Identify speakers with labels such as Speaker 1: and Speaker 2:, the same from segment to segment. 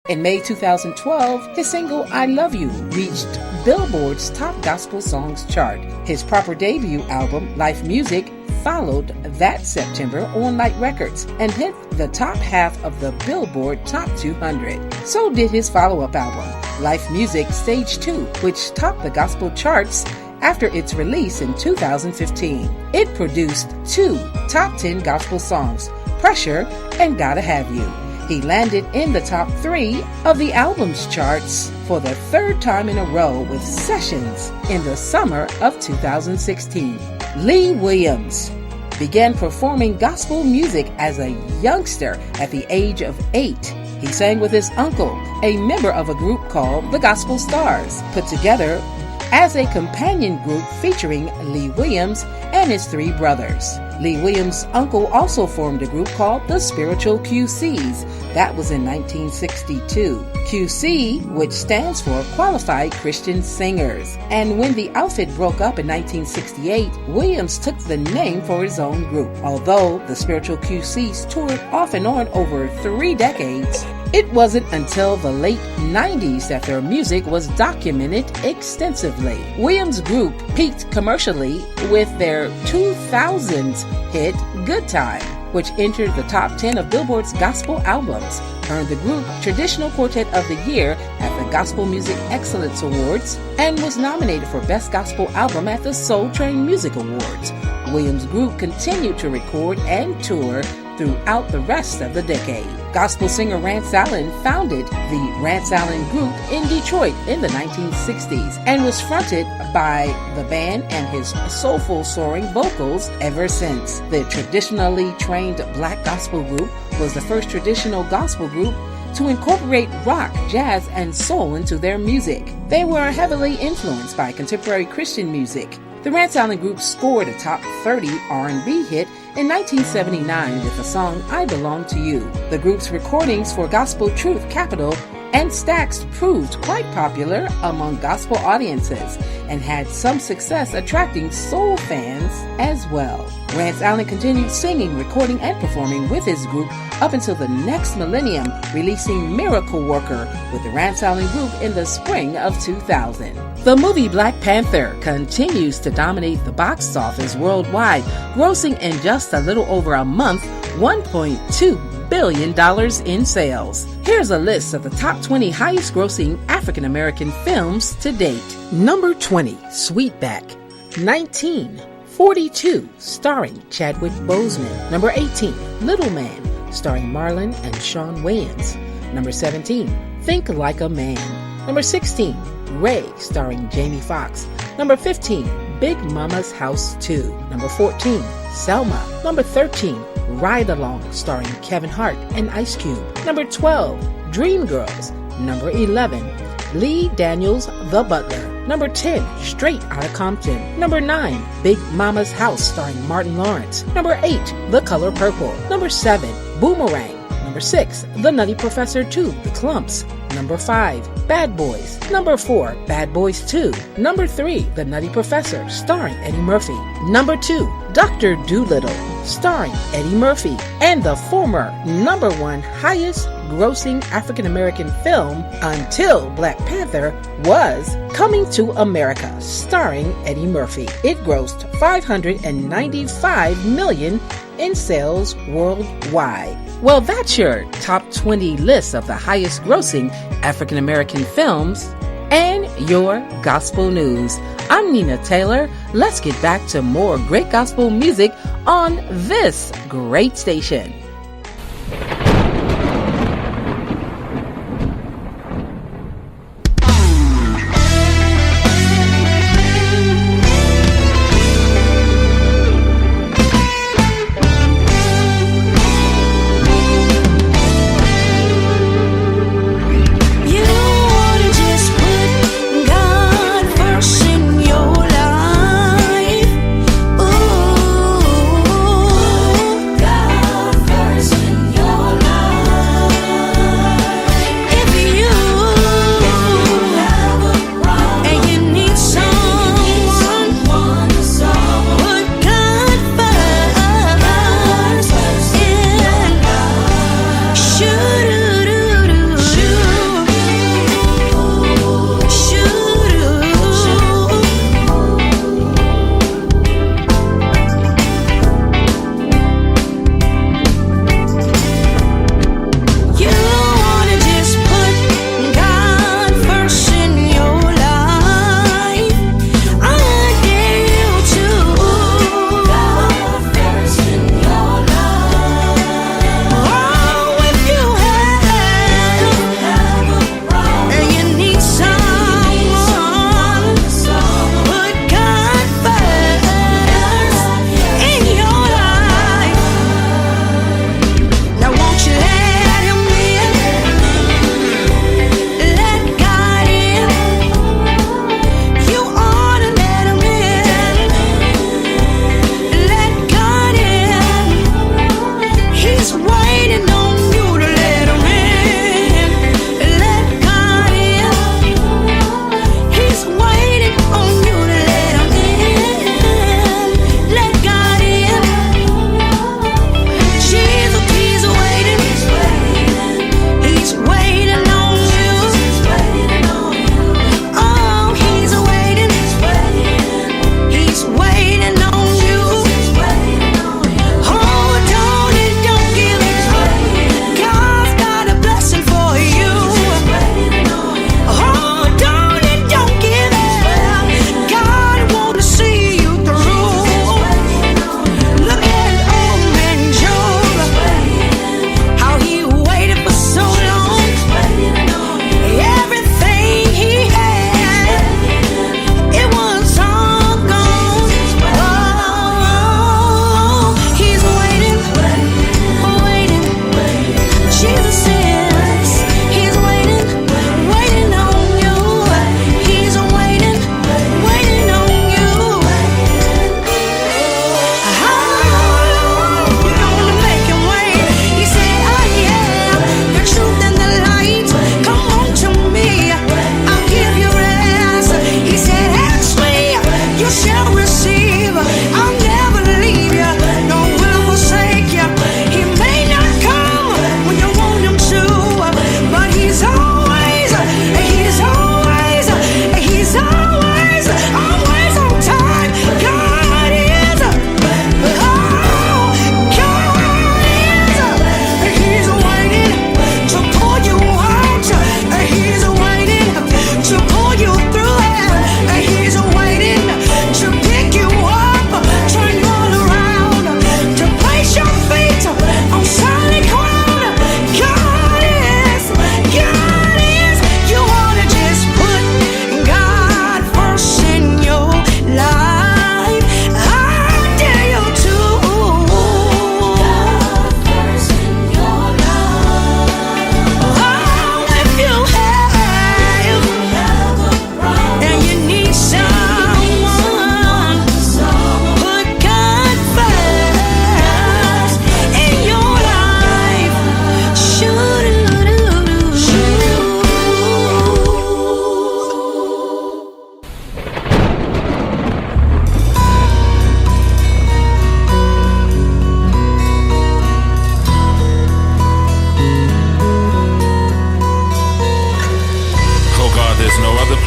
Speaker 1: In May 2012, his single I Love You reached Billboard's top gospel songs chart. His proper debut album, Life Music, followed that September on Light Records and hit the top half of the Billboard Top 200. So did his follow-up album, Life Music Stage 2, which topped the gospel charts after its release in 2015. It produced 2 top 10 gospel songs, Pressure and Gotta Have You. He landed in the top 3 of the album's charts for the 3rd time in a row with Sessions in the summer of 2016. Lee Williams began performing gospel music as a youngster at the age of 8. He sang with his uncle, a member of a group called the Gospel Stars, put together as a companion group featuring Lee Williams and his 3 brothers. Lee Williams' uncle also formed a group called the Spiritual QCs. That was in 1962. QC, which stands for Qualified Christian Singers. And when the outfit broke up in 1968, Williams took the name for his own group. Although the Spiritual QCs toured off and on over 3 decades, it wasn't until the late 90s that their music was documented extensively. Williams' group peaked commercially with their 2000s hit Good Time, which entered the top 10 of Billboard's gospel albums, earned the group Traditional Quartet of the Year at the Gospel Music Excellence Awards, and was nominated for Best Gospel Album at the Soul Train Music Awards. Williams' group continued to record and tour throughout the rest of the decade. Gospel singer Rance Allen founded the Rance Allen Group in Detroit in the 1960s and was fronted by the band and his soulful soaring vocals ever since. The traditionally trained black gospel group was the first traditional gospel group to incorporate rock, jazz, and soul into their music. They were heavily influenced by contemporary Christian music. The Rance Allen Group scored a top 30 R&B hit in 1979 with the song I Belong to You. The group's recordings for Gospel Truth Capital and Stax proved quite popular among gospel audiences and had some success attracting soul fans as well. Rance Allen continued singing, recording, and performing with his group up until the next millennium, releasing Miracle Worker with the Rance Allen Group in the spring of 2000. The movie Black Panther continues to dominate the box office worldwide, grossing in just a little over a month $1.2 billion in sales. Here's a list of the top 20 highest grossing African American films to date. Number 20, Sweetback. 19, 42, starring Chadwick Boseman. Number 18, Little Man, starring Marlon and Shawn Wayans. Number 17, Think Like a Man. Number 16, Ray, starring Jamie Foxx. Number 15, Big Mama's House 2. Number 14, Selma. Number 13, Ride Along, starring Kevin Hart and Ice Cube. Number 12, Dreamgirls. Number 11, Lee Daniels, The Butler. Number 10, Straight Outta Compton. Number 9, Big Mama's House, starring Martin Lawrence. Number 8, The Color Purple. Number 7, Boomerang. Number 6, The Nutty Professor 2, The Clumps. Number 5, Bad Boys. Number 4, Bad Boys 2. Number 3, The Nutty Professor, starring Eddie Murphy. Number 2, Dr. Dolittle, starring Eddie Murphy. And the former number 1 highest grossing African American film until Black Panther was Coming to America, starring Eddie Murphy. It grossed $595 million in sales worldwide. Well, that's your top 20 list of the highest grossing African American films and your gospel news. I'm Nina Taylor. Let's get back to more great gospel music on this great station.
Speaker 2: First in your life, ooh, God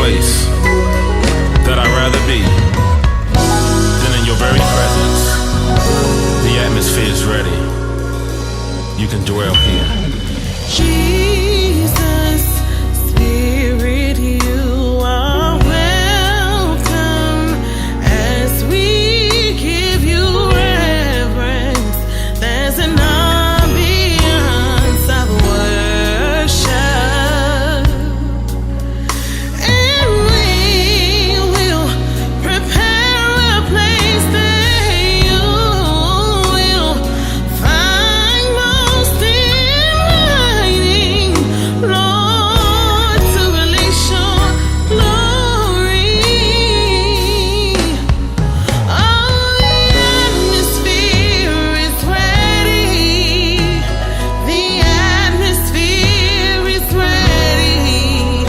Speaker 2: place that I'd rather be than in your very presence. The atmosphere is ready. You can dwell here.
Speaker 3: Jesus, Spirit, you are welcome as we give you reverence. There's an ambience of worship, and we will prepare a place that you will find most inviting, Lord, to release your glory. Oh, the atmosphere is ready. The atmosphere is ready.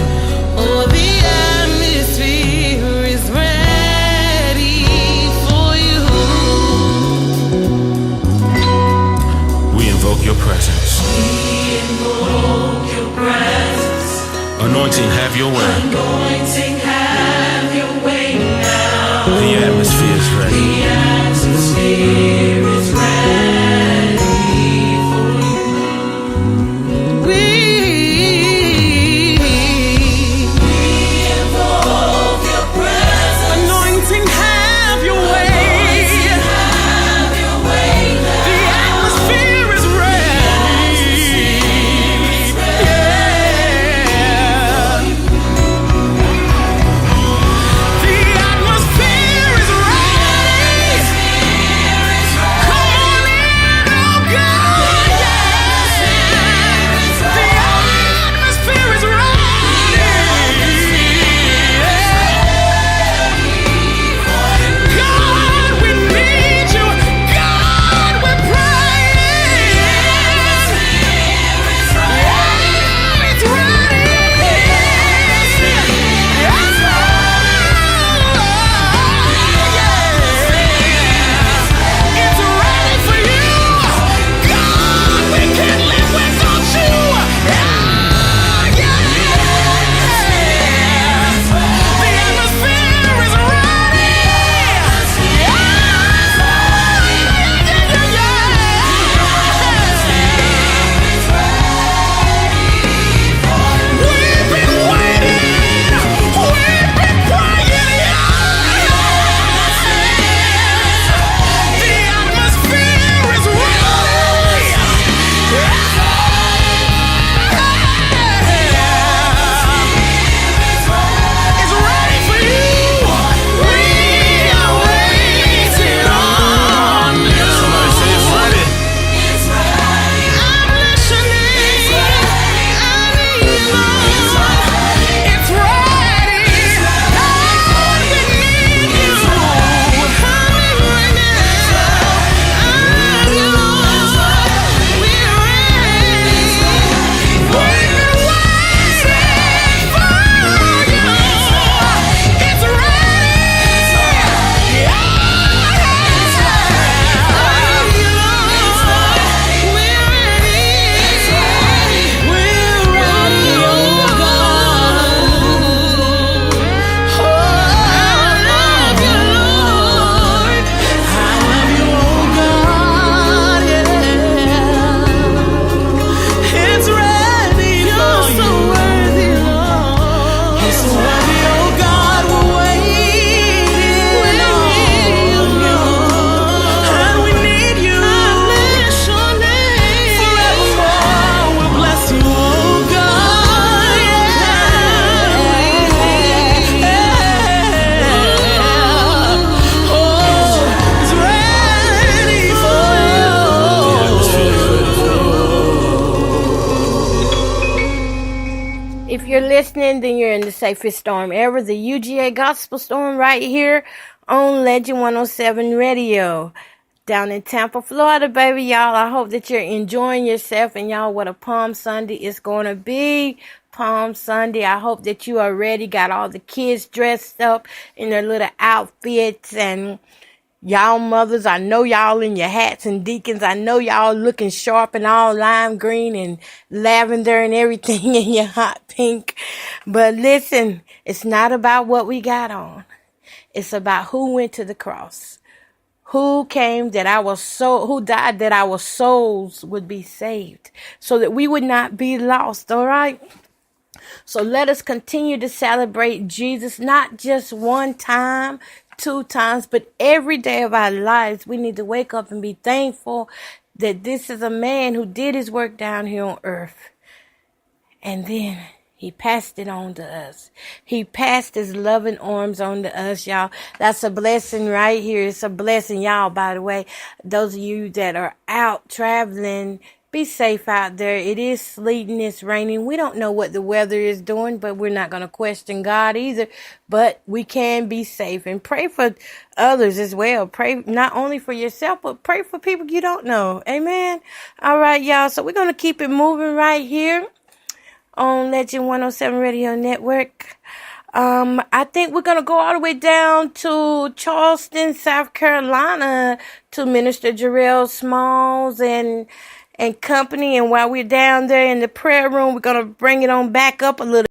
Speaker 3: Oh, the atmosphere is ready for you.
Speaker 2: We invoke your presence. Anointing, have your way.
Speaker 3: Anointing, have your way now.
Speaker 2: The atmosphere is ready.
Speaker 3: The atmosphere is ready for you. We invoke your presence. Anointing, have your way. Have your way now. The atmosphere is ready. Yeah. The atmosphere is ready. Come on in, oh God. The atmosphere is ready. God, we need you. God, we're praying. It's ready for you. God, we can't live without you. The atmosphere is ready. We've been waiting. We've been crying. The atmosphere is ready. It's ready for you. We are waiting on you.
Speaker 2: Somebody say it's ready.
Speaker 3: I'm listening. I need you. It's ready. Lord, we need you. Come right now. I need you, Lord. We're ready. We've been waiting for you. It's ready. If you're listening, then you're in the safest storm ever, the UGA Gospel Storm right here on Legend 107 Radio. Down in Tampa, Florida, baby, y'all. I hope that you're enjoying yourself, and y'all, what a Palm Sunday it's going to be. Palm Sunday. I hope that you are ready. Got all the kids dressed up in their little outfits, and y'all mothers, I know y'all in your hats, and deacons, I know y'all looking sharp and all lime green and lavender and everything in your hot pink. But listen, It's not about what we got on. It's about who went to the cross. Who came that who died that our souls would be saved, so that we would not be lost, all right? So let us continue to celebrate Jesus, not just one time, 2 times, but every day of our lives. We need to wake up and be thankful that this is a man who did his work down here on earth. And then he passed it on to us. He passed his loving arms on to us, y'all. That's a blessing right here. It's a blessing, y'all, by the way. Those of you that are out traveling, be safe out there. It is sleeting, it's raining. We don't know what the weather is doing, but we're not going to question God either. But we can be safe and pray for others as well. Pray not only for yourself, but pray for people you don't know. Amen. All right, y'all. So we're going to keep it moving right here on Legend 107 Radio Network. I think we're going to go all the way down to Charleston, South Carolina to Minister Jarrell Smalls and company. And while we're down there in the prayer room, we're going to bring it on back up a little.